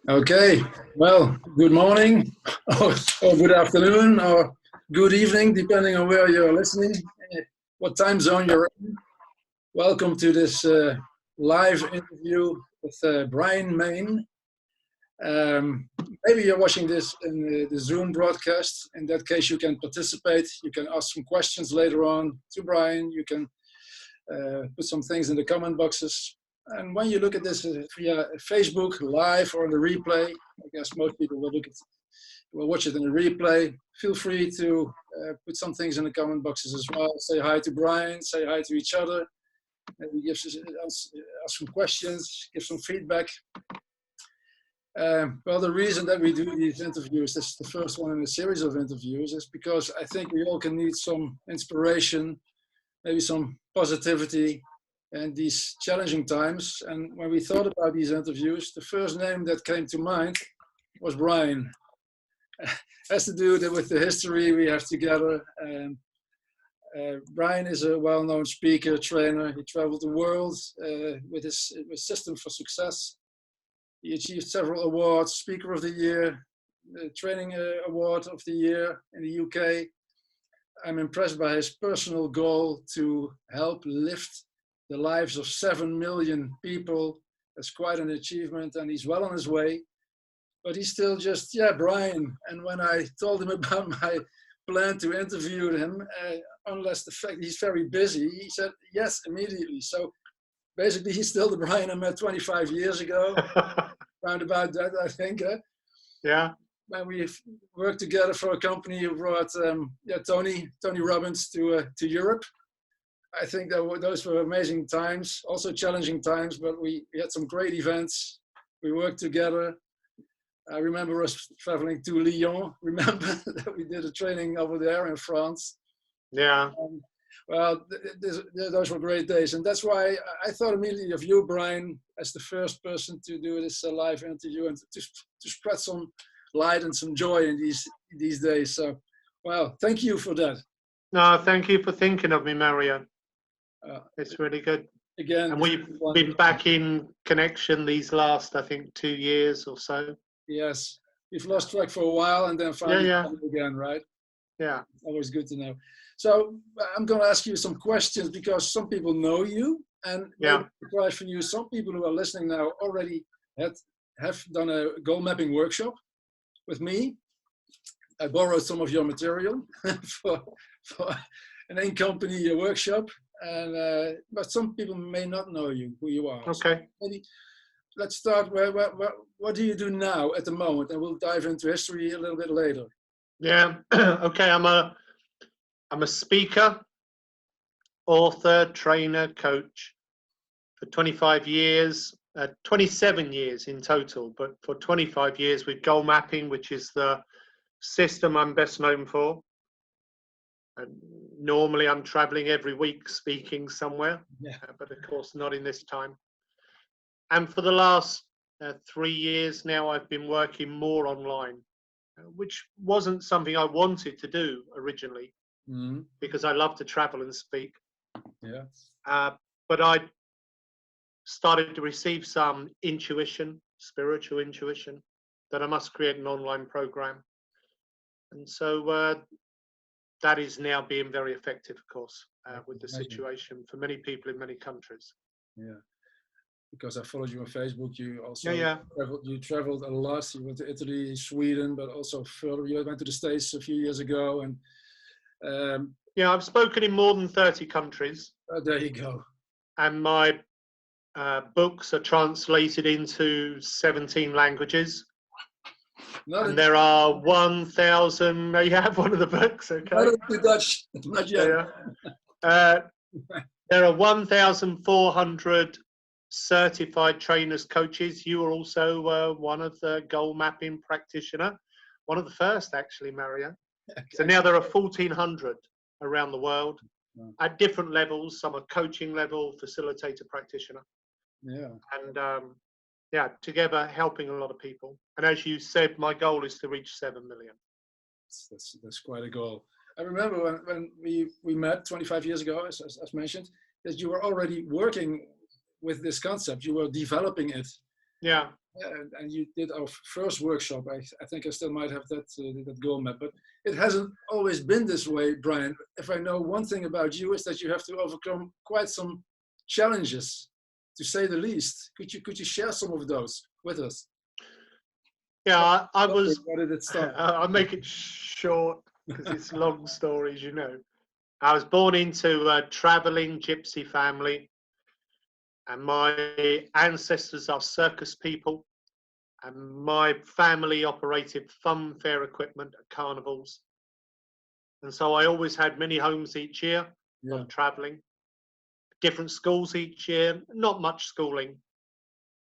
Okay, well, good morning, or good afternoon, or good evening, depending on where you're listening, what time zone you're in. Welcome to this live interview with Brian Mayne. Um, Maybe you're watching this in the Zoom broadcast. In that case, you can participate. You can ask some questions later on to Brian. You can put some things in the comment boxes. And when you look at this via Facebook live or in the replay, I guess most people will watch it in the replay. Feel free to put some things in the comment boxes as well. Say hi to Brian, say hi to each other. Maybe give us some questions, give some feedback. Well, the reason that we do these interviews, this is the first one in a series of interviews, is because I think we all can need some inspiration, maybe some positivity in these challenging times. And when we thought about these interviews, the first name that came to mind was Brian. Has to do with the history we have together. Brian is a well-known speaker, trainer. He traveled the world with his System for Success. He achieved several awards: Speaker of the Year, Training Award of the Year in the UK. I'm impressed by his personal goal to help lift the lives of 7 million people. That's quite an achievement, and he's well on his way. But he's still just, Brian. And when I told him about my plan to interview him, unless the fact he's very busy, he said yes immediately. So basically, he's still the Brian I met 25 years ago, round about that, I think. Yeah. When we've worked together for a company who brought Tony Robbins to Europe. I think that those were amazing times, also challenging times, but we had some great events. We worked together. I remember us traveling to Lyon. Remember that we did a training over there in France. Yeah. Well, those were great days. And that's why I thought immediately of you, Brian, as the first person to do this live interview and to spread some light and some joy in these days. So, well, thank you for that. No, thank you for thinking of me, Mario. It's really good. Again, and we've been back in connection these last, I think, 2 years or so. Yes, we've lost track for a while and then finally again, right? Yeah. Always good to know. So I'm going to ask you some questions because some people know you, and surprise for you, some people who are listening now already have done a goal mapping workshop with me. I borrowed some of your material for an in-company workshop, and but some people may not know you, who you are. Okay. So maybe let's start. What do you do now at the moment, and we'll dive into history a little bit later. Yeah. Okay. I'm a speaker, author, trainer, coach for 25 years. 27 years in total, but for 25 years with goal mapping, which is the system I'm best known for. And normally I'm traveling every week speaking somewhere, but of course not in this time. And for the last 3 years now, I've been working more online, which wasn't something I wanted to do originally, because I love to travel and speak. Yeah. But I started to receive some intuition, spiritual intuition, that I must create an online program. And so that is now being very effective, of course, with the situation for many people in many countries. Yeah, because I followed you on Facebook. You also traveled a lot. You went to Italy, Sweden, but also further. You went to the States a few years ago. And I've spoken in more than 30 countries. There you go. And my books are translated into 17 languages. And there are 1,000. You have one of the books, okay? Not into Dutch, not yet. There are 1,400 certified trainers, coaches. You are also one of the goal mapping practitioner, one of the first, actually, Mario. Okay. So now there are 1,400 around the world at different levels. Some are coaching level, facilitator, practitioner. Yeah. And together helping a lot of people. And as you said, my goal is to reach 7 million. That's quite a goal. I remember when we met 25 years ago, as mentioned, that you were already working with this concept. You were developing it. Yeah. and you did our first workshop. I think I still might have that goal map, but it hasn't always been this way, Brian. If I know one thing about you, is that you have to overcome quite some challenges, to say the least. Could you share some of those with us? Yeah, I was. Where did it start? I'll make it short because it's long stories, you know. I was born into a traveling gypsy family, and my ancestors are circus people, and my family operated funfair equipment at carnivals. And so I always had many homes each year, Yeah. of traveling, different schools each year, not much schooling.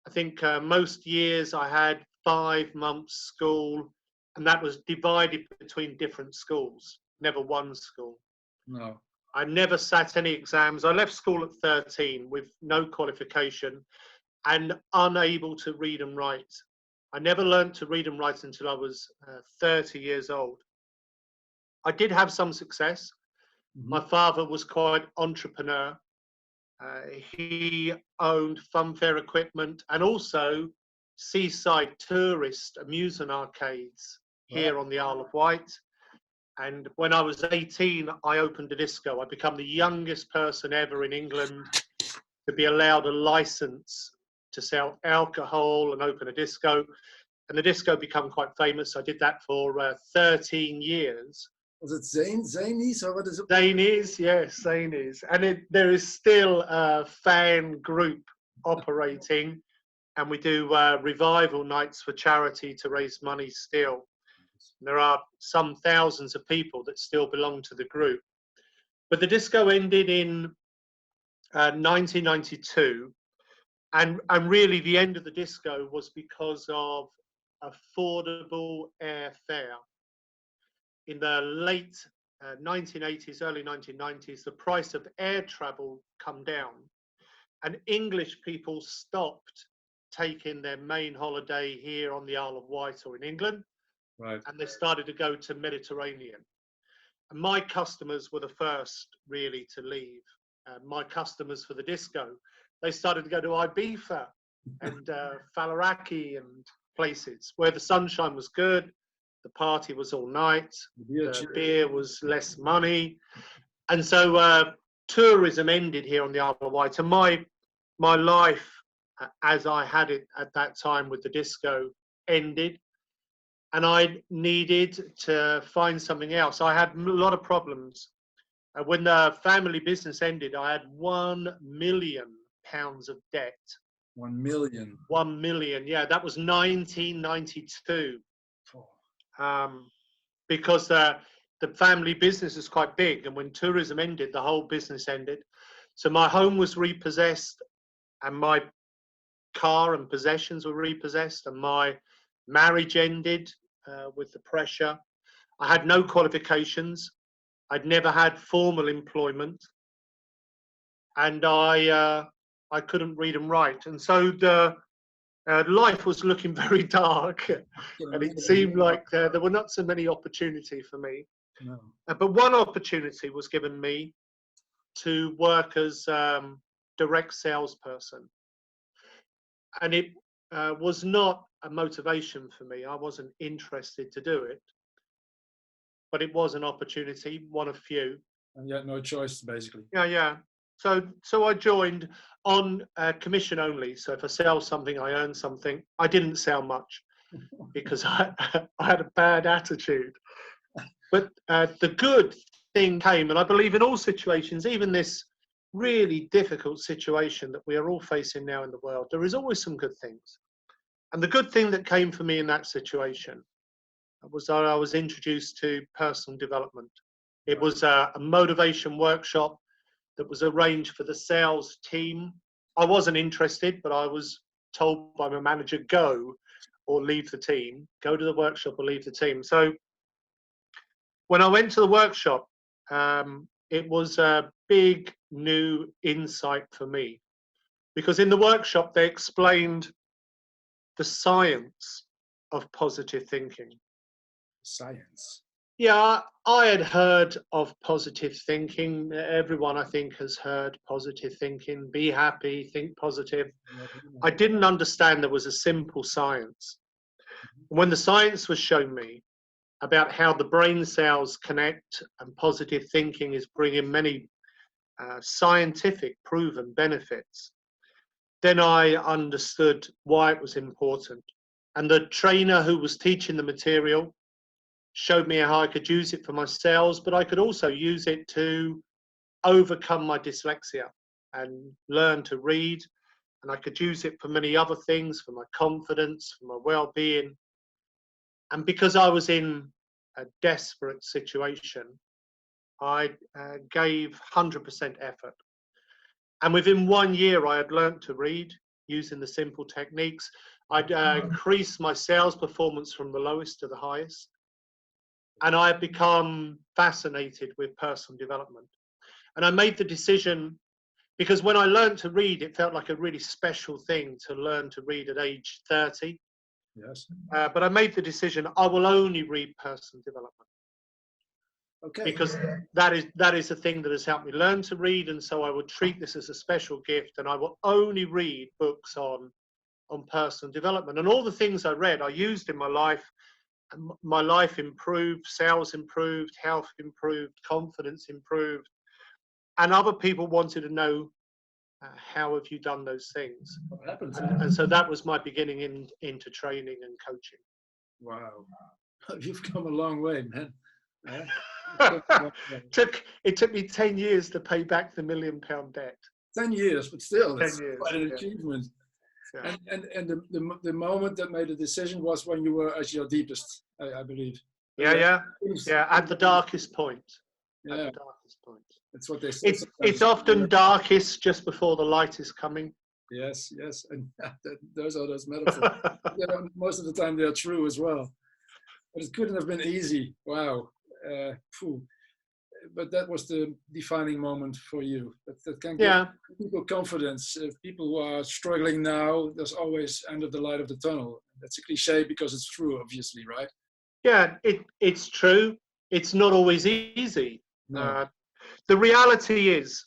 I think most years I had 5 months school, and that was divided between different schools, never one school. No. I never sat any exams. I left school at 13 with no qualification and unable to read and write. I never learned to read and write until I was 30 years old. I did have some success. Mm-hmm. My father was quite entrepreneur. He owned funfair equipment and also seaside tourist amusement arcades here on the Isle of Wight. And when I was 18, I opened a disco. I became the youngest person ever in England to be allowed a license to sell alcohol and open a disco. And the disco became quite famous. I did that for 13 years. Was it Zanies, or what is it? Zanies, yes, Zanies. And there is still a fan group operating, and we do revival nights for charity to raise money still. There are some thousands of people that still belong to the group. But the disco ended in 1992, and really the end of the disco was because of affordable airfare. In the late 1980s, early 1990s, the price of air travel come down, and English people stopped taking their main holiday here on the Isle of Wight or in England, right, and they started to go to Mediterranean. And my customers were the first really to leave. My customers for the disco, they started to go to Ibiza and Falaraki and places where the sunshine was good. The party was all night, the beer was less money. And so tourism ended here on the Isle of Wight. And my life, as I had it at that time with the disco, ended. And I needed to find something else. I had a lot of problems. When the family business ended, I had £1 million of debt. 1 million. 1 million, yeah. That was 1992. Because the family business is quite big, and when tourism ended, the whole business ended. So my home was repossessed, and my car and possessions were repossessed, and my marriage ended with the pressure. I had no qualifications. I'd never had formal employment, and I couldn't read and write, and so the life was looking very dark, and it seemed like there were not so many opportunities for me. No. But one opportunity was given me to work as direct salesperson, and it was not a motivation for me. I wasn't interested to do it, but it was an opportunity, one of few. And you had no choice, basically. Yeah. So I joined on commission only. So if I sell something, I earn something. I didn't sell much because I had a bad attitude. But the good thing came, and I believe in all situations, even this really difficult situation that we are all facing now in the world, there is always some good things. And the good thing that came for me in that situation was that I was introduced to personal development. It was a motivation workshop that was arranged for the sales team. I wasn't interested, but I was told by my manager, go or leave the team, go to the workshop or leave the team. So when I went to the workshop, it was a big new insight for me, because in the workshop, they explained the science of positive thinking. Science. Yeah, I had heard of positive thinking. Everyone, I think, has heard positive thinking. Be happy, think positive. I didn't understand there was a simple science. When the science was shown me about how the brain cells connect and positive thinking is bringing many scientific proven benefits, then I understood why it was important. And the trainer who was teaching the material showed me how I could use it for my sales, but I could also use it to overcome my dyslexia and learn to read. And I could use it for many other things, for my confidence, for my well-being. And because I was in a desperate situation, I gave 100% effort. And within 1 year, I had learnt to read using the simple techniques. I'd increased my sales performance from the lowest to the highest. And I had become fascinated with personal development. And I made the decision, because when I learned to read, it felt like a really special thing to learn to read at age 30. Yes. But I made the decision, I will only read personal development. Okay. Because that is the thing that has helped me learn to read, and so I would treat this as a special gift, and I will only read books on personal development. And all the things I read, I used in my life, and my life improved, sales improved, health improved, confidence improved, and other people wanted to know how have you done those things. What happens? And so that was my beginning into training and coaching. Wow, you've come a long way, man. It took me 10 years to pay back the £1 million debt. 10 years, but still, that's 10 years, quite an yeah. achievement. Yeah. And the moment that made the decision was when you were at your deepest, I believe. Yeah. At the darkest point. Yeah. At the darkest point. That's what they say. It's often darkest just before the light is coming. Yes, and those are those metaphors. Most of the time they're true as well. But it couldn't have been easy. Wow. But that was the defining moment for you. That can give people confidence. People who are struggling now, there's always end of the light of the tunnel. That's a cliche because it's true, obviously, right? Yeah, it's true. It's not always easy. No. The reality is,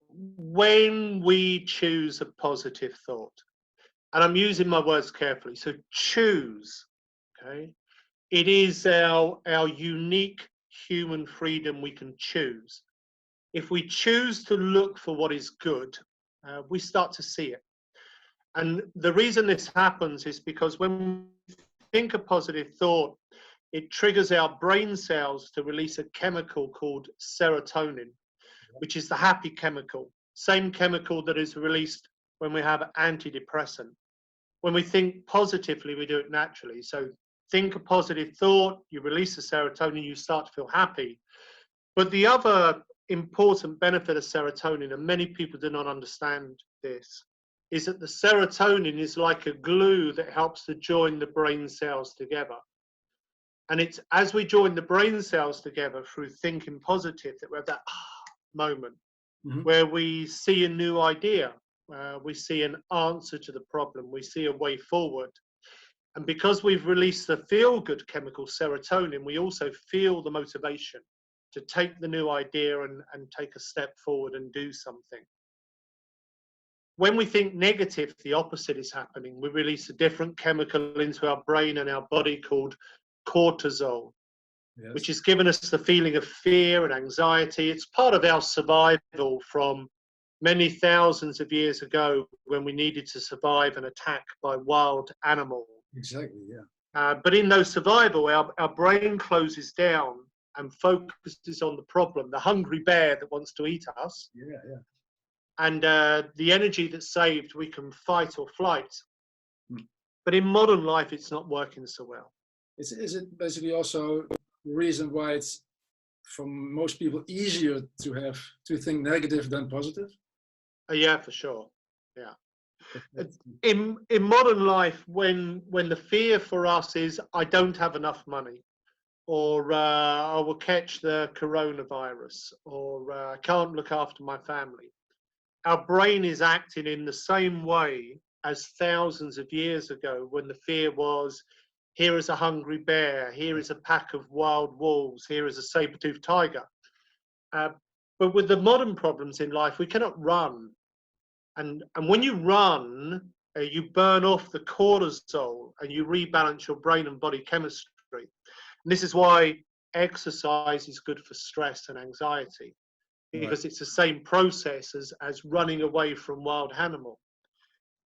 when we choose a positive thought, and I'm using my words carefully, so choose, okay? It is our unique human freedom we can choose. If we choose to look for what is good, we start to see it. And the reason this happens is because when we think a positive thought, it triggers our brain cells to release a chemical called serotonin, which is the happy chemical, same chemical that is released when we have antidepressant. When we think positively, we do it naturally. So think a positive thought, you release the serotonin, you start to feel happy. But the other important benefit of serotonin, and many people do not understand this, is that the serotonin is like a glue that helps to join the brain cells together. And it's as we join the brain cells together through thinking positive that we have that moment where we see a new idea, we see an answer to the problem, we see a way forward. And because we've released the feel-good chemical serotonin, we also feel the motivation to take the new idea and take a step forward and do something. When we think negative, the opposite is happening. We release a different chemical into our brain and our body called cortisol, which has given us the feeling of fear and anxiety. It's part of our survival from many thousands of years ago when we needed to survive an attack by wild animals. Exactly, yeah. But in those survival, our brain closes down and focuses on the problem, the hungry bear that wants to eat us. Yeah. And the energy that's saved, we can fight or flight. But in modern life, it's not working so well. Is it basically also the reason why it's, for most people, easier to think negative than positive? Yeah, for sure. Yeah. In modern life, when the fear for us is, I don't have enough money, or I will catch the coronavirus, or I can't look after my family, our brain is acting in the same way as thousands of years ago when the fear was, here is a hungry bear, here is a pack of wild wolves, here is a saber-toothed tiger. But with the modern problems in life, we cannot run. And when you run, you burn off the cortisol and you rebalance your brain and body chemistry. And this is why exercise is good for stress and anxiety, because it's the same process as running away from wild animal.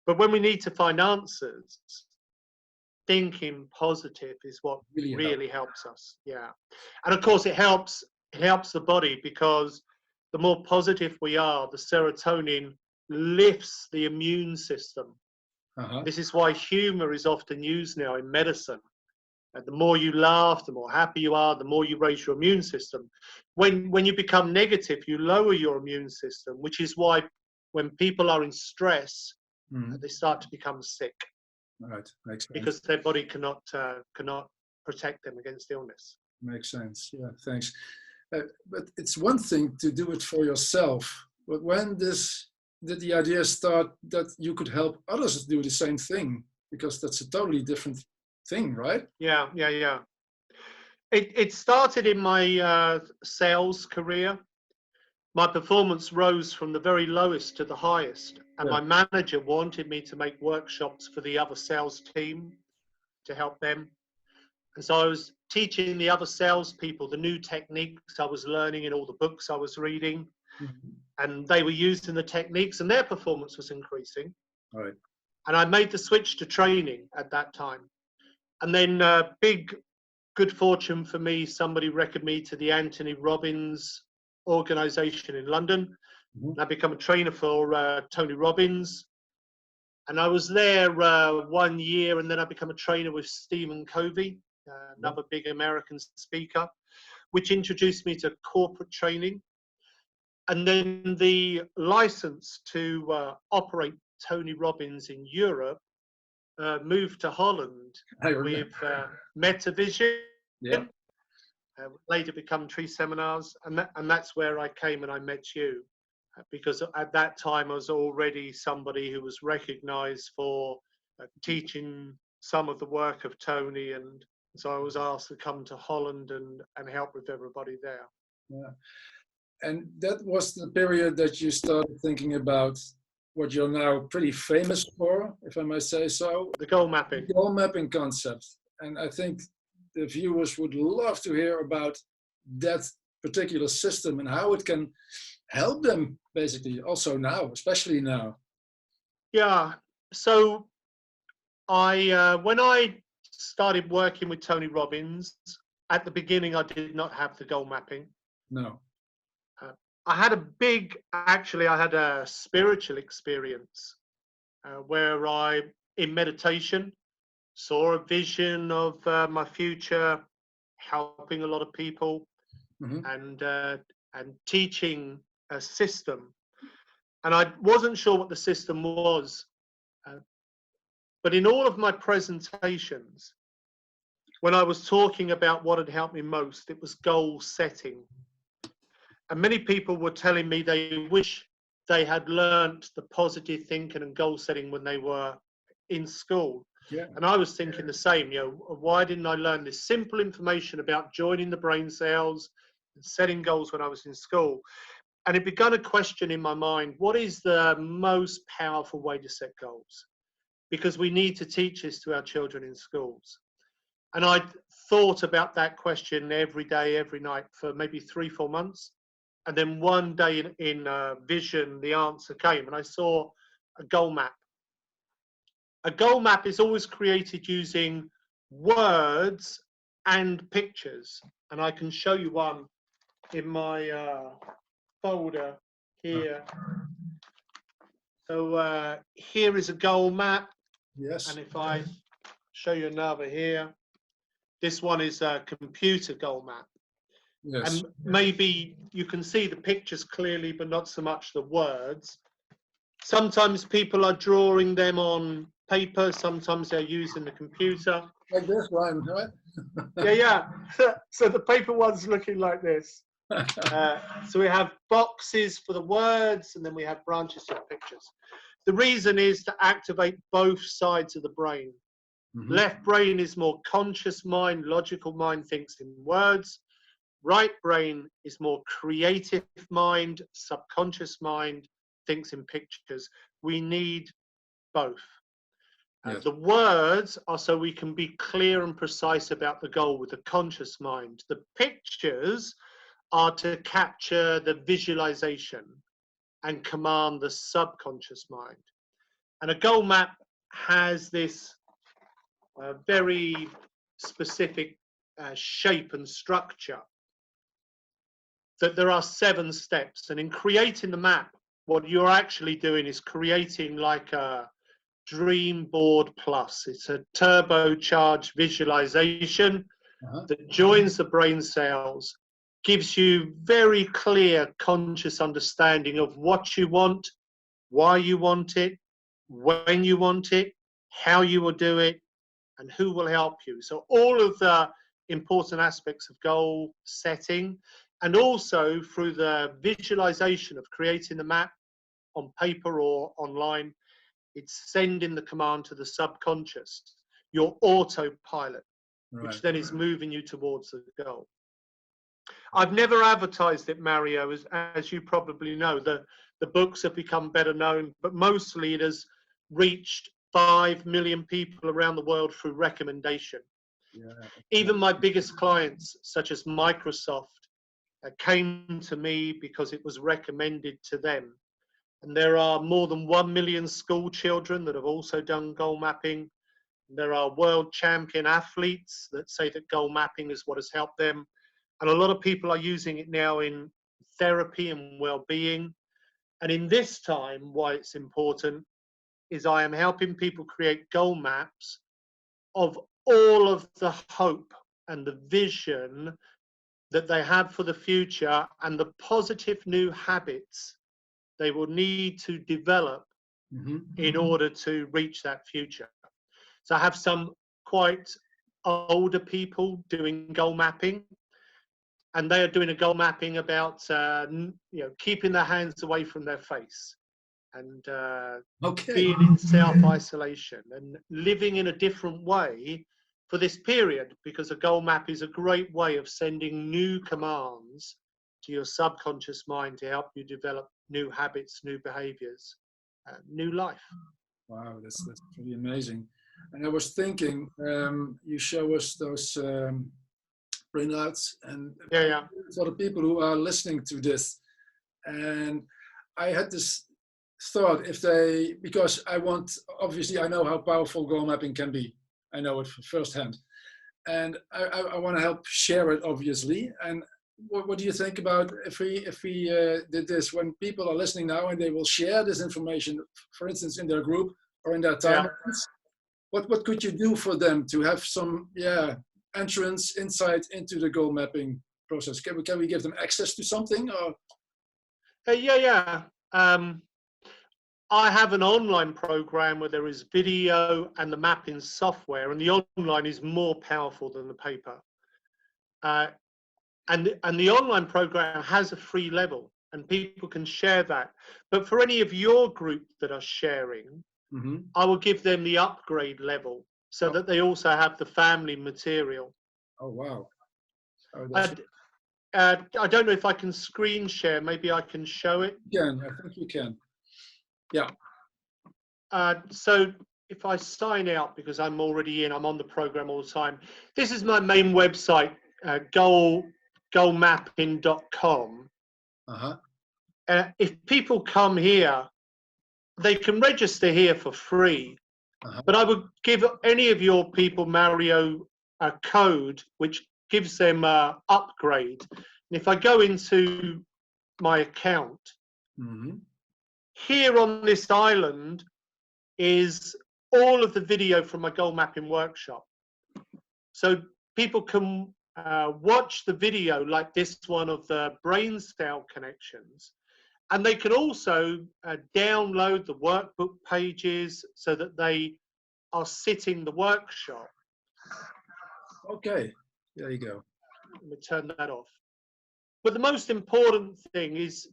But when we need to find answers, thinking positive is what really helps us. Yeah. And of course it helps the body, because the more positive we are, the serotonin lifts the immune system. This is why humor is often used now in medicine. And the more you laugh, the more happy you are, the more you raise your immune system. When you become negative, you lower your immune system, which is why when people are in stress, they start to become sick. Right, makes sense. Because their body cannot protect them against illness. Makes sense. Yeah, thanks. But it's one thing to do it for yourself. But when did the idea start that you could help others do the same thing? Because that's a totally different thing, right? Yeah. It started in my sales career. My performance rose from the very lowest to the highest, and my manager wanted me to make workshops for the other sales team to help them. And so I was teaching the other salespeople the new techniques I was learning in all the books I was reading, and they were using the techniques, and their performance was increasing. Right. And I made the switch to training at that time. And then big good fortune for me, somebody recommended me to the Anthony Robbins organization in London. And I became a trainer for Tony Robbins. And I was there 1 year, and then I became a trainer with Stephen Covey, another big American speaker, which introduced me to corporate training. And then the license to operate Tony Robbins in Europe moved to Holland with MetaVision. Yeah. Later become Tree Seminars, and that's where I came and I met you, because at that time I was already somebody who was recognized for teaching some of the work of Tony, and so I was asked to come to Holland and help with everybody there. Yeah. And that was the period that you started thinking about what you're now pretty famous for, if I may say so. The goal mapping. The goal mapping concept. And I think the viewers would love to hear about that particular system and how it can help them, basically, also now, especially now. Yeah. So when I started working with Tony Robbins, at the beginning I did not have the goal mapping. No. I had a spiritual experience where I, in meditation, saw a vision of my future, helping a lot of people, and teaching a system. And I wasn't sure what the system was, but in all of my presentations, when I was talking about what had helped me most, it was goal setting. And many people were telling me they wish they had learned the positive thinking and goal setting when they were in school. Yeah. And I was thinking the same, why didn't I learn this simple information about joining the brain cells and setting goals when I was in school? And it began a question in my mind, what is the most powerful way to set goals? Because we need to teach this to our children in schools. And I thought about that question every day, every night for maybe 3-4 months. And then one day in vision, the answer came, and I saw a goal map. A goal map is always created using words and pictures. And I can show you one in my folder here. So here is a goal map. Yes. And if I show you another here, this one is a computer goal map. Yes. And maybe you can see the pictures clearly, but not so much the words. Sometimes people are drawing them on paper, sometimes they're using the computer. Like this one, right? Yeah. So the paper one's looking like this. So we have boxes for the words, and then we have branches of pictures. The reason is to activate both sides of the brain. Mm-hmm. Left brain is more conscious mind, logical mind, thinks in words. Right brain is more creative mind, subconscious mind, thinks in pictures. We need both. Yes. The words are so we can be clear and precise about the goal with the conscious mind. The pictures are to capture the visualization and command the subconscious mind. And a goal map has this very specific shape and structure, that there are 7 steps. And in creating the map, what you're actually doing is creating like a Dream Board Plus. It's a turbocharged visualization that joins the brain cells, gives you very clear conscious understanding of what you want, why you want it, when you want it, how you will do it, and who will help you. So all of the important aspects of goal setting, and also through the visualization of creating the map on paper or online, it's sending the command to the subconscious, your autopilot, which then is moving you towards the goal. I've never advertised it, Mario, as you probably know. The books have become better known, but mostly it has reached 5 million people around the world through recommendation. Yeah. Even my biggest clients, such as Microsoft, came to me because it was recommended to them. And there are more than 1 million school children that have also done goal mapping. There are world champion athletes that say that goal mapping is what has helped them. And a lot of people are using it now in therapy and well-being. And in this time, why it's important is I am helping people create goal maps of all of the hope and the vision that they have for the future and the positive new habits they will need to develop in order to reach that future. So I have some quite older people doing goal mapping, and they are doing a goal mapping about keeping their hands away from their face, and being in self-isolation and living in a different way for this period, because a goal map is a great way of sending new commands to your subconscious mind to help you develop new habits, new behaviors, new life. Wow, that's pretty amazing. And I was thinking, you show us those printouts, and for the people who are listening to this, and I had this thought, if they, because obviously I know how powerful goal mapping can be. I know it firsthand, and I want to help share it, obviously. And what do you think about if we did this, when people are listening now and they will share this information, for instance, in their group or in their timelines? What could you do for them to have some entrance, insight into the goal mapping process? Can we give them access to something? Or I have an online program where there is video and the mapping software, and the online is more powerful than the paper. And the online program has a free level, and people can share that. But for any of your group that are sharing, I will give them the upgrade level so that they also have the family material. Oh, wow. I don't know if I can screen share. Maybe I can show it. Yeah, I think you can. Yeah. So if I sign out, because I'm already in, I'm on the program all the time. This is my main website, goalmapping.com. If people come here, they can register here for free. But I would give any of your people, Mario, a code which gives them an upgrade. And if I go into my account, here on this island is all of the video from my goal mapping workshop. So people can watch the video like this one of the brain cell connections. And they can also download the workbook pages so that they are sitting the workshop. Okay, there you go. Let me turn that off. But the most important thing is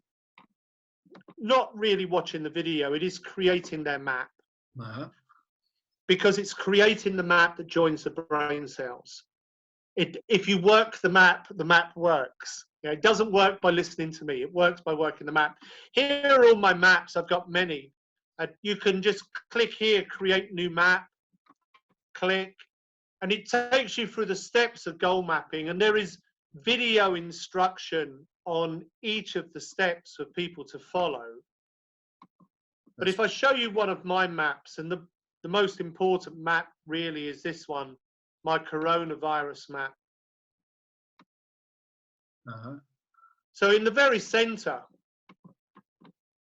not really watching the video, it is creating their map. because it's creating the map that joins the brain cells. If you work the map works. You know, it doesn't work by listening to me. It works by working the map. Here are all my maps. I've got many. You can just click here, create new map, click, and it takes you through the steps of goal mapping. And there is video instruction on each of the steps for people to follow. But if I show you one of my maps, and the most important map really is this one, my coronavirus map. So in the very center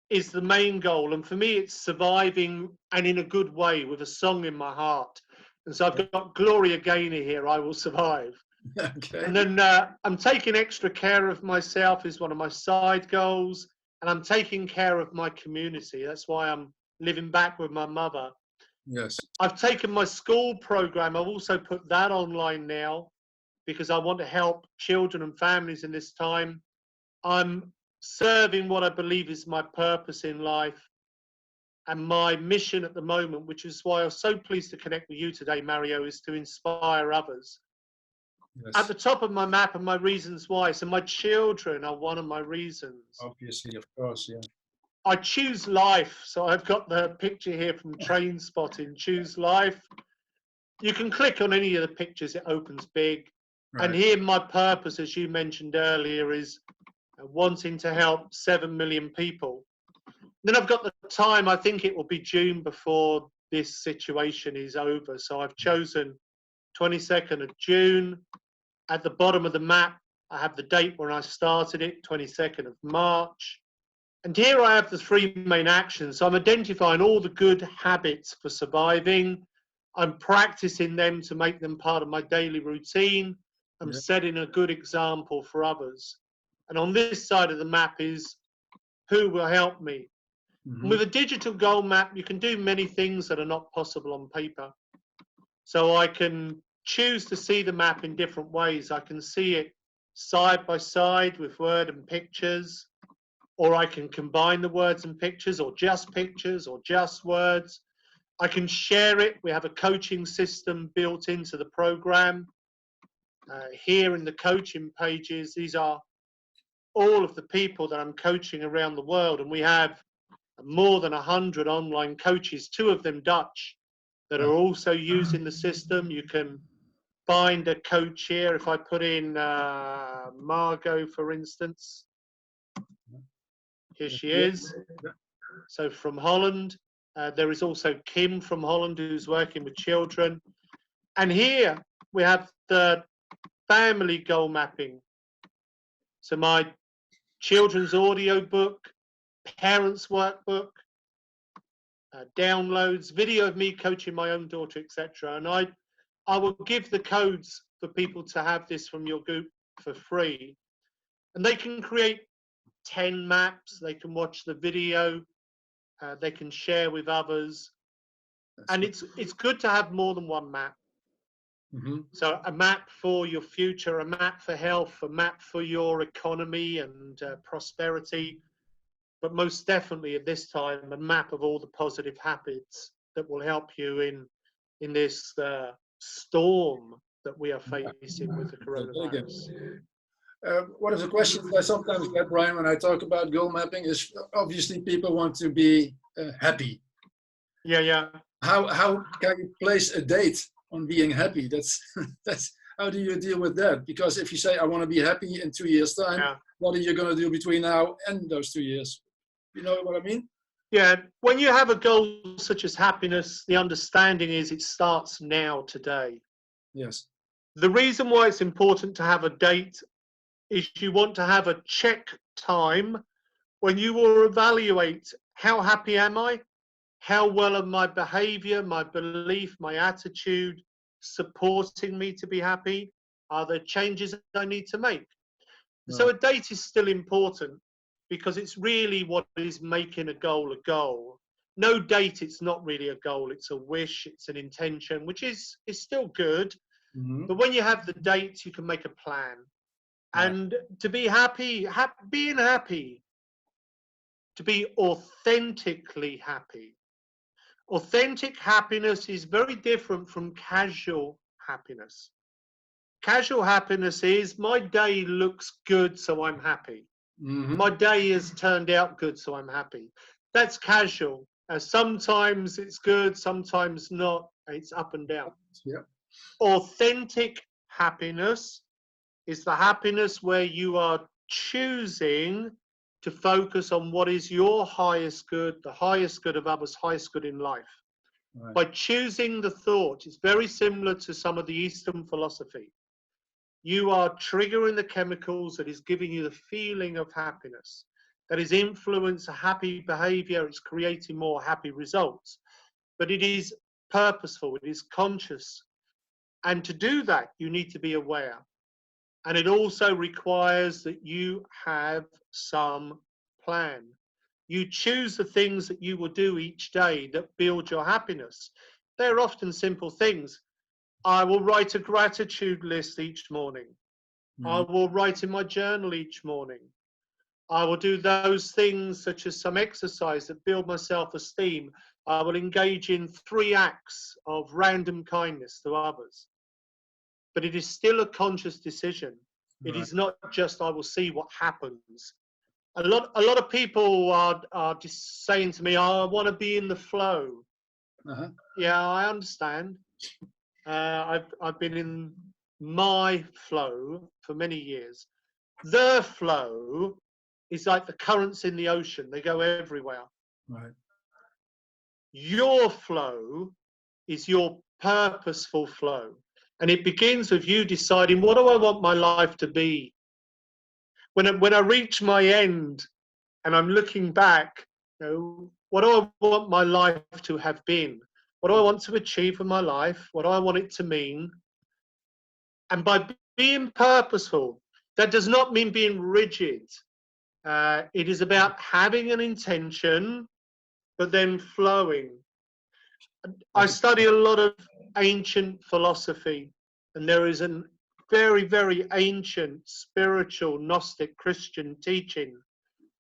is the main goal. And for me, it's surviving, and in a good way, with a song in my heart. And so I've got Gloria Gaynor here, I will survive. Okay. And then I'm taking extra care of myself is one of my side goals. And I'm taking care of my community. That's why I'm living back with my mother. Yes. I've taken my school program. I've also put that online now because I want to help children and families in this time. I'm serving what I believe is my purpose in life and my mission at the moment, which is why I was so pleased to connect with you today, Mario, is to inspire others. Yes. At the top of my map are my reasons why. So my children are one of my reasons. Obviously, of course, yeah. I choose life. So I've got the picture here from Train Spotting, choose life. You can click on any of the pictures, it opens big. Right. And here my purpose, as you mentioned earlier, is wanting to help 7 million people. Then I've got the time, I think it will be June before this situation is over. So I've chosen 22nd of June. At the bottom of the map, I have the date when I started it, 22nd of March. And here I have the 3 main actions. So I'm identifying all the good habits for surviving. I'm practicing them to make them part of my daily routine. I'm setting a good example for others. And on this side of the map is who will help me. With a digital goal map, you can do many things that are not possible on paper. So I can choose to see the map in different ways. I can see it side by side with word and pictures, or I can combine the words and pictures, or just words. I can share it. We have a coaching system built into the program. Here in the coaching pages, these are all of the people that I'm coaching around the world, and we have more than 100 online coaches, 2 of them Dutch, that are also using the system. You can find a coach here. If I put in Margot, for instance, here she is. So from Holland, there is also Kim from Holland who's working with children. And here we have the family goal mapping. So my children's audio book, parents workbook, downloads, video of me coaching my own daughter, etc. And I will give the codes for people to have this from your group for free. And they can create 10 maps, they can watch the video, they can share with others. And it's good to have more than one map. So a map for your future, a map for health, a map for your economy and prosperity, but most definitely at this time, a map of all the positive habits that will help you in this storm that we are facing with the coronavirus. One of the questions I sometimes get, Brian, when I talk about goal mapping is obviously people want to be happy. Yeah. How can you place a date on being happy? That's how do you deal with that? Because if you say I want to be happy in 2 years' time, what are you going to do between now and those 2 years? You know what I mean? Yeah. When you have a goal such as happiness, the understanding is it starts now, today. Yes. The reason why it's important to have a date is you want to have a check time when you will evaluate how happy am I? How well are my behavior, my belief, my attitude supporting me to be happy? Are there changes I need to make? No. So a date is still important because it's really what is making a goal a goal. No date, it's not really a goal. It's a wish, it's an intention, which is still good. But when you have the date, you can make a plan. And to be happy, being happy, to be authentically happy, Authentic happiness is very different from casual happiness. Casual happiness is my day looks good, so I'm happy. My day has turned out good, so I'm happy. That's casual. Sometimes it's good, sometimes not. It's up and down. Yeah. Authentic happiness is the happiness where you are choosing to focus on what is your highest good, the highest good of others, highest good in life. Right. By choosing the thought, it's very similar to some of the Eastern philosophy. You are triggering the chemicals that is giving you the feeling of happiness, that is influence a happy behavior, it's creating more happy results. But it is purposeful, it is conscious. And to do that, you need to be aware. And it also requires that you have some plan. You choose the things that you will do each day that build your happiness. They're often simple things. I will write a gratitude list each morning. I will write in my journal each morning. I will do those things such as some exercise that build my self-esteem. I will engage in 3 acts of random kindness to others. But it is still a conscious decision. It is not just I will see what happens. A lot of people are just saying to me, oh, I want to be in the flow. Yeah, I understand. I've been in my flow for many years. The flow is like the currents in the ocean. They go everywhere. Right. Your flow is your purposeful flow. And it begins with you deciding, what do I want my life to be? When I reach my end and I'm looking back, you know, what do I want my life to have been? What do I want to achieve in my life? What do I want it to mean? And by being purposeful, that does not mean being rigid. It is about having an intention, but then flowing. I study a lot of ancient philosophy, and there is a very, very ancient spiritual Gnostic Christian teaching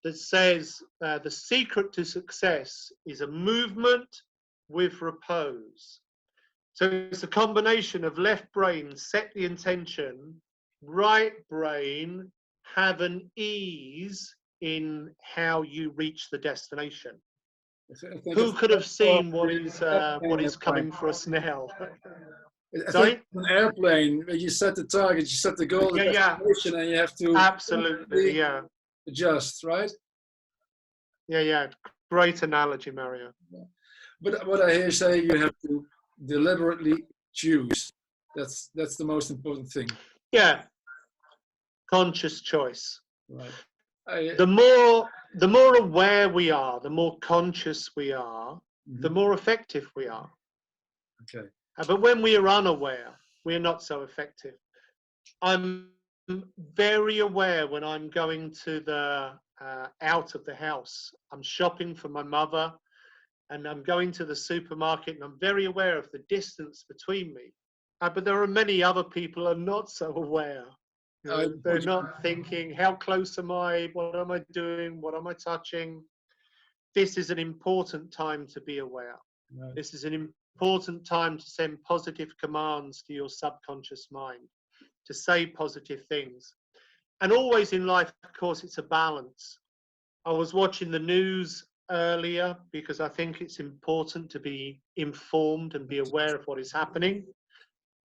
that says the secret to success is a movement with repose. So it's a combination of left brain, set the intention, right brain, have an ease in how you reach the destination. Who could have seen what is coming for us now? Sorry? An airplane, you set the target, you set the goal, the destination, and you have to absolutely adjust, right? Yeah. Great analogy, Mario. But what I hear you say, you have to deliberately choose. That's the most important thing. Yeah, conscious choice. Right. The more aware we are, the more conscious we are, the more effective we are. Okay. But when we are unaware, we are not so effective. I'm very aware when I'm going to the out of the house. I'm shopping for my mother, and I'm going to the supermarket, and I'm very aware of the distance between me. But there are many other people who are not so aware. You know, they're not thinking, how close am I? What am I doing? What am I touching? This is an important time to be aware. Right. This is an important time to send positive commands to your subconscious mind, to say positive things. And always in life, of course, it's a balance. I was watching the news earlier because I think it's important to be informed and be aware of what is happening.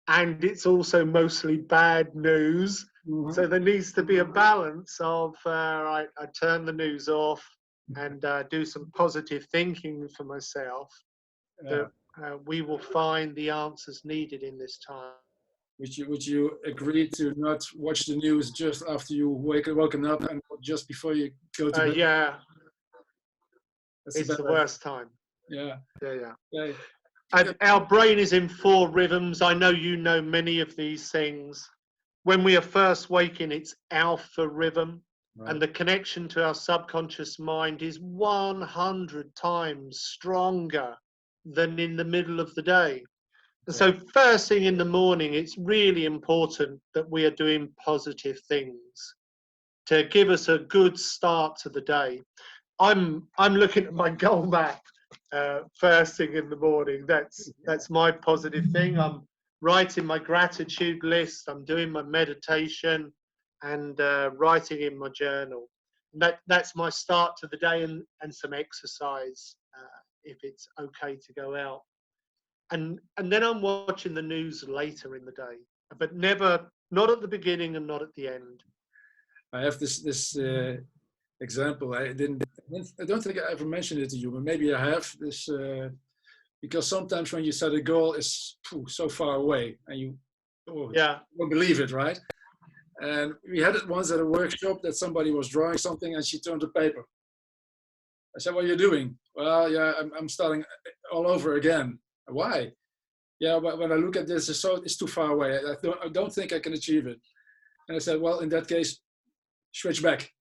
And it's also mostly bad news. So there needs to be a balance of, I turn the news off and do some positive thinking for myself. That we will find the answers needed in this time. Would you agree to not watch the news just after you woken up and just before you go to bed? Yeah. It's the worst time. Yeah. And our brain is in 4 rhythms. I know you know many of these things. When we are first waking, it's alpha rhythm. Right. And the connection to our subconscious mind is 100 times stronger than in the middle of the day. And so first thing in the morning, it's really important that we are doing positive things to give us a good start to the day. I'm looking at my goal map, first thing in the morning. That's my positive thing. I'm writing my gratitude list. I'm doing my meditation and writing in my journal. That's my start to the day, and some exercise if it's okay to go out. And then I'm watching the news later in the day, but not at the beginning and not at the end. I have this example. I don't think I ever mentioned it to you, but maybe I have this because sometimes when you set a goal, it's so far away, and you don't believe it, right? And we had it once at a workshop that somebody was drawing something, and she turned the paper. I said, "What are you doing?" "Well, yeah, I'm starting all over again." "Why?" "Yeah, but when I look at this, it's too far away. I don't think I can achieve it." And I said, "Well, in that case, switch back,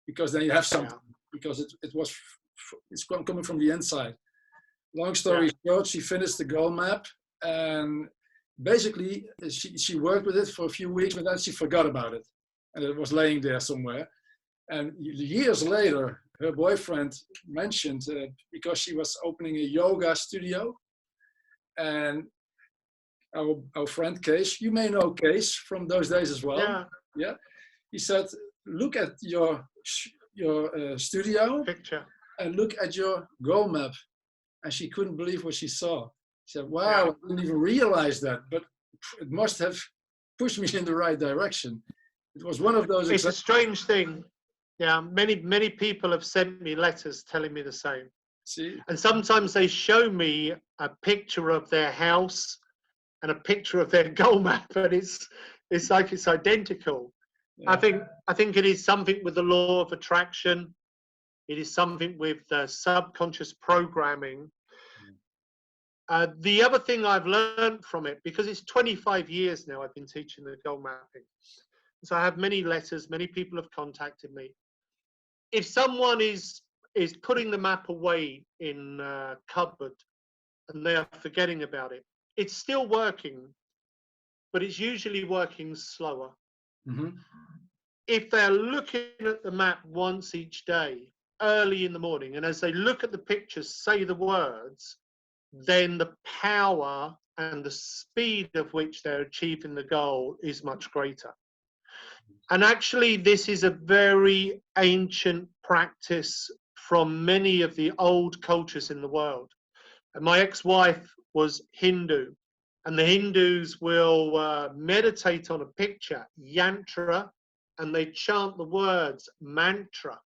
because then you have something, because it's coming from the inside." Long story short, she finished the goal map, and basically she worked with it for a few weeks, but then she forgot about it, and it was laying there somewhere. And years later, her boyfriend mentioned because she was opening a yoga studio, and our friend Kees, you may know Kees from those days as well. Yeah. He said, "Look at your studio picture and look at your goal map." And she couldn't believe what she saw. She said, "Wow, I didn't even realize that, but it must have pushed me in the right direction." It was one of those. It's a strange thing. Yeah, many people have sent me letters telling me the same. See? And sometimes they show me a picture of their house and a picture of their goal map, and it's like it's identical. Yeah. I think it is something with the law of attraction. It is something with subconscious programming. The other thing I've learned from it, because it's 25 years now I've been teaching the goal mapping, so I have many letters, many people have contacted me. If someone is putting the map away in a cupboard and they are forgetting about it, it's still working, but it's usually working slower. Mm-hmm. If they're looking at the map once each day, early in the morning, and as they look at the pictures, say the words, then the power and the speed of which they're achieving the goal is much greater. And actually, this is a very ancient practice from many of the old cultures in the world. And my ex-wife was Hindu, and the Hindus will meditate on a picture, yantra, and they chant the words mantra.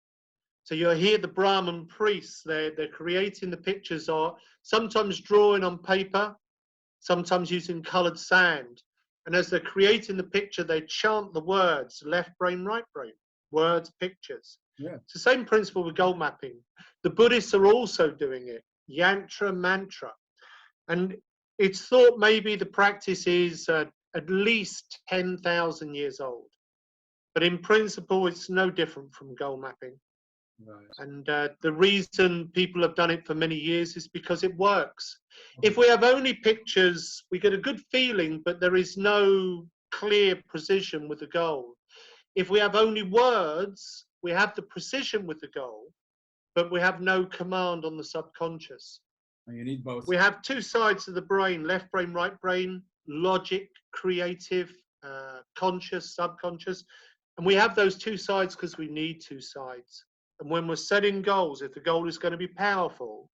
So you'll hear the Brahmin priests, they're creating the pictures, or sometimes drawing on paper, sometimes using colored sand. And as they're creating the picture, they chant the words, left brain, right brain, words, pictures. Yeah. It's the same principle with goal mapping. The Buddhists are also doing it, yantra, mantra. And it's thought maybe the practice is at least 10,000 years old. But in principle, it's no different from goal mapping. Right. And the reason people have done it for many years is because it works. If we have only pictures, we get a good feeling, but there is no clear precision with the goal. If we have only words, we have the precision with the goal, but we have no command on the subconscious. And you need both. We have two sides of the brain, left brain, right brain, logic, creative, conscious, subconscious. And we have those two sides because we need two sides. And when we're setting goals, if the goal is going to be powerful,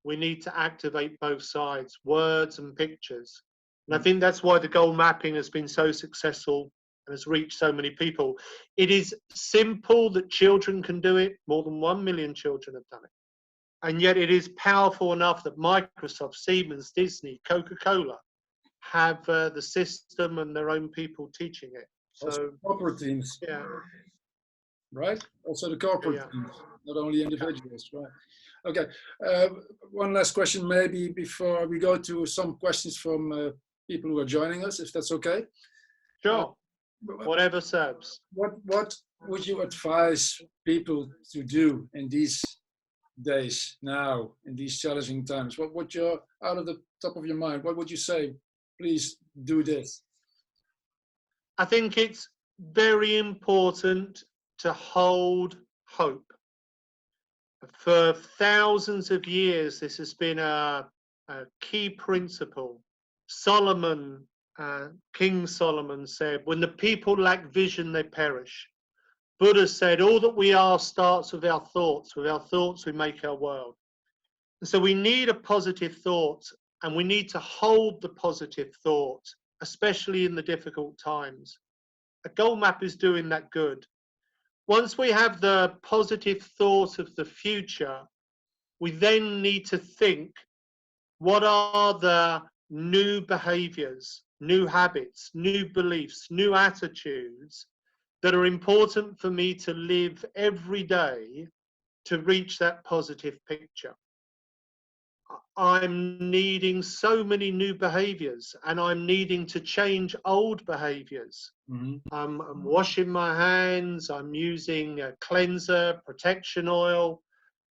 we need to activate both sides, words and pictures. And I think that's why the goal mapping has been so successful and has reached so many people. It is simple that children can do it. More than 1 million children have done it. And yet it is powerful enough that Microsoft, Siemens, Disney, Coca-Cola have the system and their own people teaching it. So also corporate teams. Yeah. Right? Also the corporate teams, not only individuals, right? Okay, one last question maybe before we go to some questions from people who are joining us, if that's okay. Sure, whatever serves. What would you advise people to do in these days now, in these challenging times? What would you, out of the top of your mind, what would you say? Please do this. I think it's very important to hold hope. For thousands of years, this has been a key principle. Solomon, King Solomon said, when the people lack vision, they perish. Buddha said, all that we are starts with our thoughts. With our thoughts, we make our world. And so we need a positive thought, and we need to hold the positive thought, especially in the difficult times. A goal map is doing that good. Once we have the positive thought of the future, we then need to think, what are the new behaviors, new habits, new beliefs, new attitudes that are important for me to live every day to reach that positive picture? I'm needing so many new behaviors, and I'm needing to change old behaviors. I'm washing my hands, I'm using a cleanser, protection oil,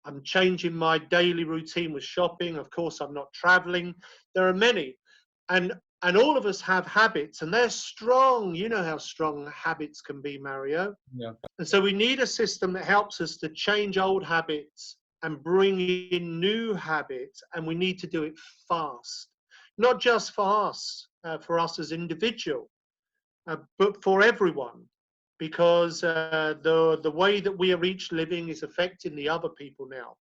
I'm changing my daily routine with shopping. Of course, I'm not traveling. There are many. And all of us have habits, and they're strong. You know how strong habits can be, Mario. Yeah. And so we need a system that helps us to change old habits and bring in new habits, and we need to do it fast. Not just for us as individual, but for everyone, because the way that we are each living is affecting the other people now.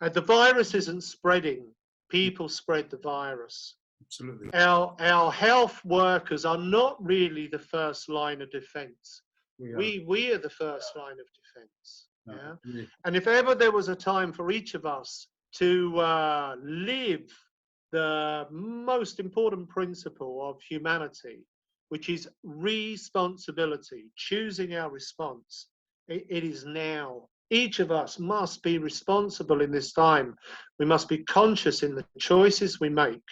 The virus isn't spreading. People spread the virus. Absolutely. Our health workers are not really the first line of defense. We are the first line of defense. No, Yeah? really. And if ever there was a time for each of us to live the most important principle of humanity, which is responsibility, choosing our response, it is now. Each of us must be responsible in this time. We must be conscious in the choices we make.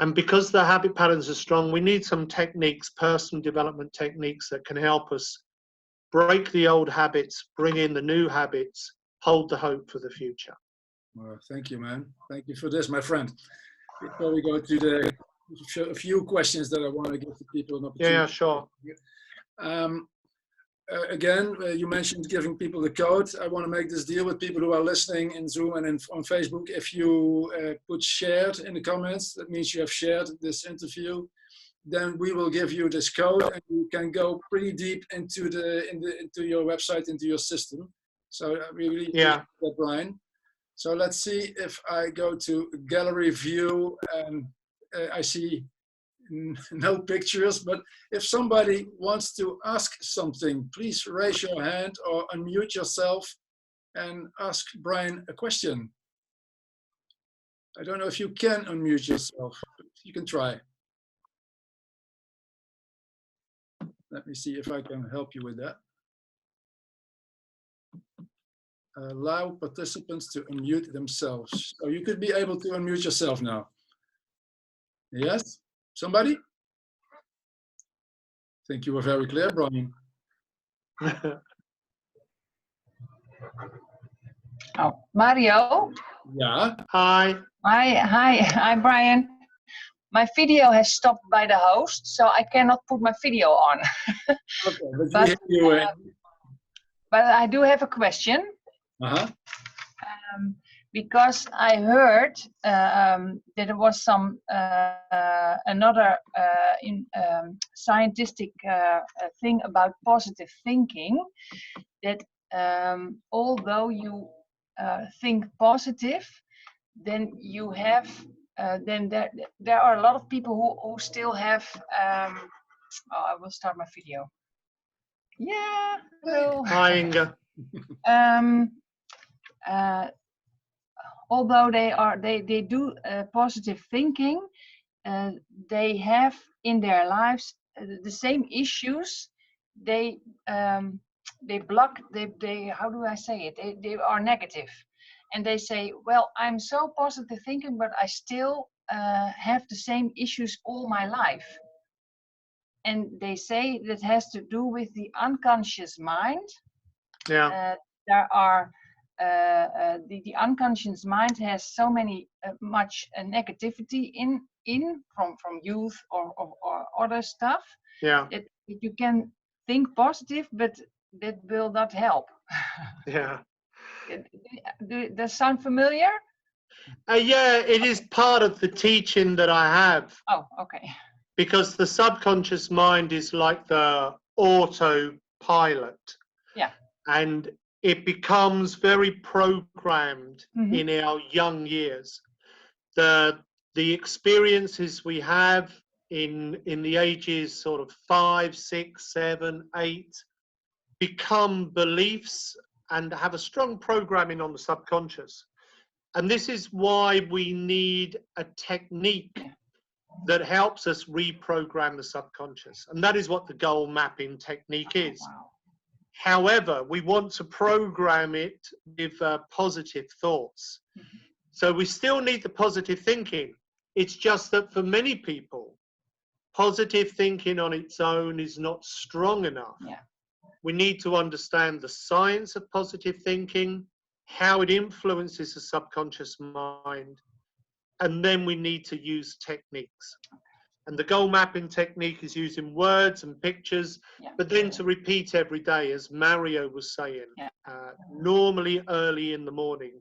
And because the habit patterns are strong, we need some techniques, personal development techniques that can help us break the old habits, bring in the new habits, hold the hope for the future. Well, thank you, man. Thank you for this, my friend. Before we go to a few questions that I want to give to people an opportunity. Yeah, sure. Again, you mentioned giving people the code. I want to make this deal with people who are listening in Zoom and on Facebook. If you put shared in the comments, that means you have shared this interview. Then we will give you this code, and you can go pretty deep into into your website, into your system. So we really appreciate that, Brian. So let's see if I go to gallery view, and I see no pictures, but if somebody wants to ask something, please raise your hand or unmute yourself and ask Brian a question. I don't know if you can unmute yourself, but you can try. Let me see if I can help you with that. Allow participants to unmute themselves. So you could be able to unmute yourself now. Yes? Somebody? I think you were very clear, Brian. Oh, Mario? Yeah. Hi. Hi, Brian. My video has stopped by the host, so I cannot put my video on. Okay, but I do have a question. Because I heard that there was some another scientific thing about positive thinking, that although you think positive, then you have then there are a lot of people who still have oh, I will start my video. Yeah, hello. Hi, Inga. Although they do positive thinking, they have in their lives the same issues. They block. They how do I say it? They are negative, and they say, well, I'm so positive thinking, but I still have the same issues all my life. And they say that has to do with the unconscious mind. Yeah. There are the unconscious mind has so much negativity in from youth or other stuff. Yeah. That you can think positive, but that will not help. Yeah. Does that sound familiar? Yeah, it is part of the teaching that I have, Oh, okay. because the subconscious mind is like the autopilot. Yeah. And it becomes very programmed in our young years. The experiences we have in the ages sort of 5, 6, 7, 8 become beliefs and have a strong programming on the subconscious. And this is why we need a technique that helps us reprogram the subconscious. And that is what the goal mapping technique is. Wow. However, we want to program it with positive thoughts. So we still need the positive thinking. It's just that for many people, positive thinking on its own is not strong enough. Yeah. We need to understand the science of positive thinking, how it influences the subconscious mind, and then we need to use techniques. And the goal mapping technique is using words and pictures, but then to repeat every day, as Mario was saying, normally early in the morning.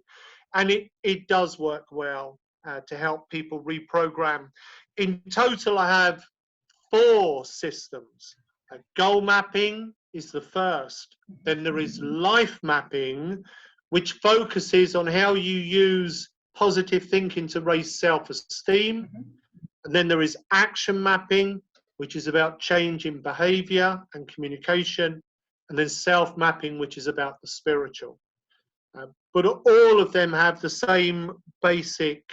And it does work well to help people reprogram. In total, I have 4 systems. Goal mapping is the first. Then there is life mapping, which focuses on how you use positive thinking to raise self-esteem. And then there is action mapping, which is about changing behavior and communication. And then self-mapping, which is about the spiritual. But all of them have the same basic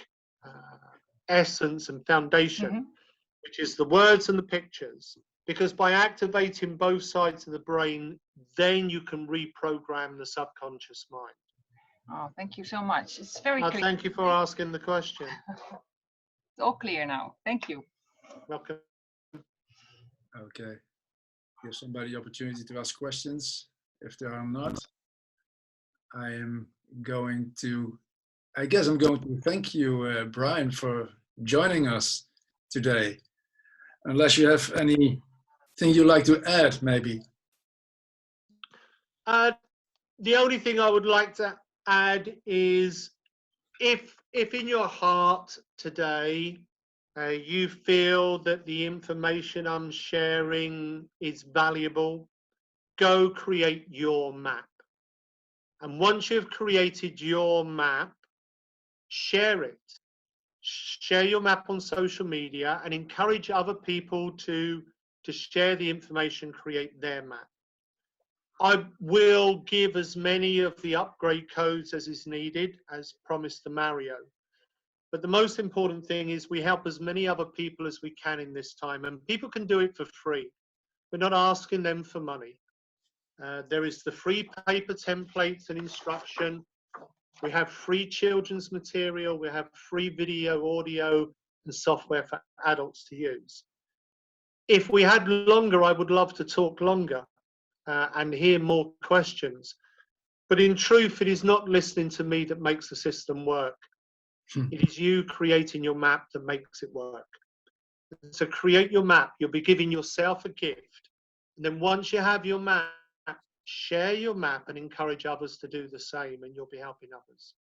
essence and foundation, which is the words and the pictures. Because by activating both sides of the brain, then you can reprogram the subconscious mind. Oh, thank you so much. It's very clear. Thank you for asking the question. It's all clear now. Thank you. Welcome. Okay. Give somebody the opportunity to ask questions. If there are not, I guess I'm going to thank you, Brian, for joining us today. Unless you have anything you'd like to add, maybe. The only thing I would like to add is if in your heart today you feel that the information I'm sharing is valuable, go create your map. And once you've created your map, share it. Share your map on social media and encourage other people to share the information, create their map. I will give as many of the upgrade codes as is needed, as promised to Mario. But the most important thing is we help as many other people as we can in this time, and people can do it for free. We're not asking them for money. There is the free paper templates and instruction. We have free children's material. We have free video, audio, and software for adults to use. If we had longer, I would love to talk longer and hear more questions. But in truth, it is not listening to me that makes the system work. It is you creating your map that makes it work. So create your map. You'll be giving yourself a gift. And then once you have your map, share your map and encourage others to do the same, and you'll be helping others.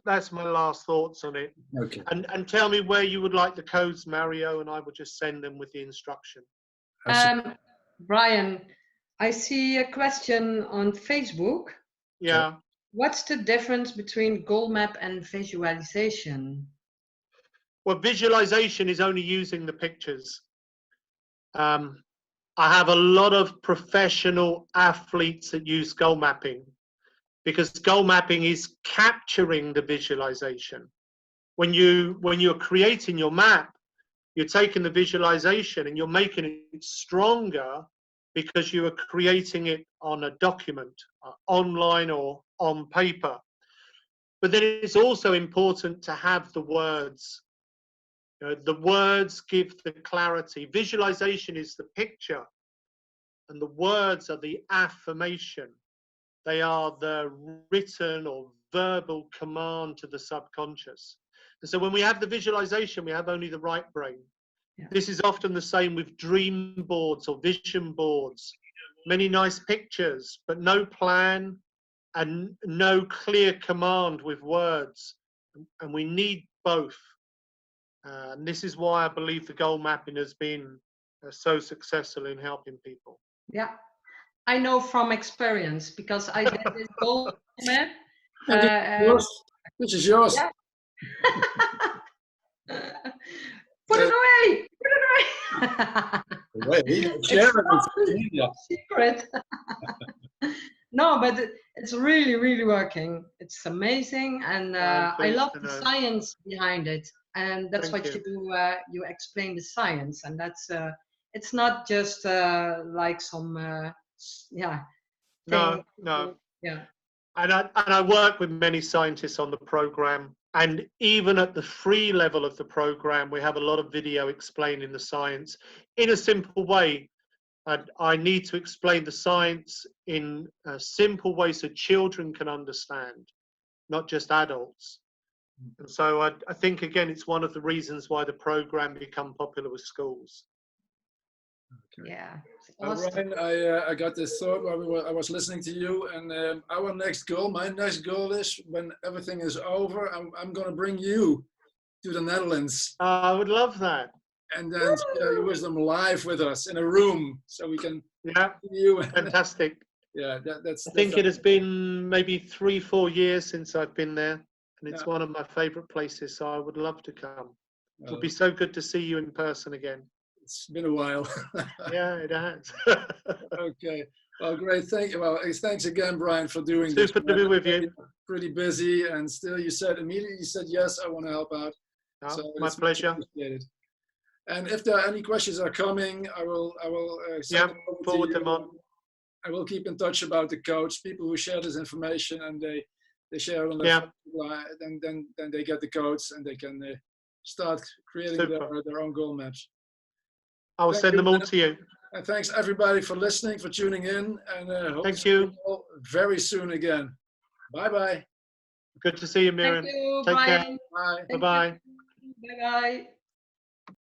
That's my last thoughts on it. Okay. And tell me where you would like the codes, Mario, and I will just send them with the instruction. Brian, I see a question on Facebook. Yeah. What's the difference between goal map and visualization? Well, visualization is only using the pictures. I have a lot of professional athletes that use goal mapping, because goal mapping is capturing the visualization. When you're creating your map, you're taking the visualization and you're making it stronger because you are creating it on a document, online or on paper. But then it's also important to have the words. The words give the clarity. Visualization is the picture, and the words are the affirmation. They are the written or verbal command to the subconscious. And so when we have the visualization, we have only the right brain. Yeah. This is often the same with dream boards or vision boards. Many nice pictures, but no plan and no clear command with words. And we need both. And this is why I believe the goal mapping has been so successful in helping people. Yeah, I know from experience because I did this goal map. This is yours. Yeah. Put it away! Put it away! Share it on It's social media. secret. No, but it's really, really working. It's amazing, and I love the science behind it. And that's what you do. You explain the science, and that's it's not just like some yeah. No, no. Yeah. And I work with many scientists on the program, and even at the free level of the program, we have a lot of video explaining the science in a simple way. I need to explain the science in a simple way so children can understand, not just adults. And so I think, again, it's one of the reasons why the program become popular with schools. Okay. Yeah. Awesome. Ryan, I got this thought while I was listening to you, and our next goal, my next goal is when everything is over, I'm going to bring you to the Netherlands. I would love that. And then share your wisdom live with us in a room, so we can see you. Fantastic. Yeah, I think it has been maybe 3-4 years since I've been there, and it's one of my favorite places, so I would love to come. It would be so good to see you in person again. It's been a while. Yeah, it has. Okay. Well, great. Thank you. Well, thanks again, Brian, for doing this. Super to be with you. Pretty busy, and still you said immediately, you said, yes, I want to help out. Oh, so my pleasure. Appreciated. And if there are any questions are coming, I will send them over forward to you. them on. I will keep in touch about the coach. People who share this information and they share it on their then they get the codes and they can start creating their own goal maps. I will send them all to you. And thanks everybody for listening, for tuning in, and hope Thank to see you all very soon again. Bye bye. Good to see you, Miriam. Thank you, Take Brian. care. Bye. Bye bye. Bye bye.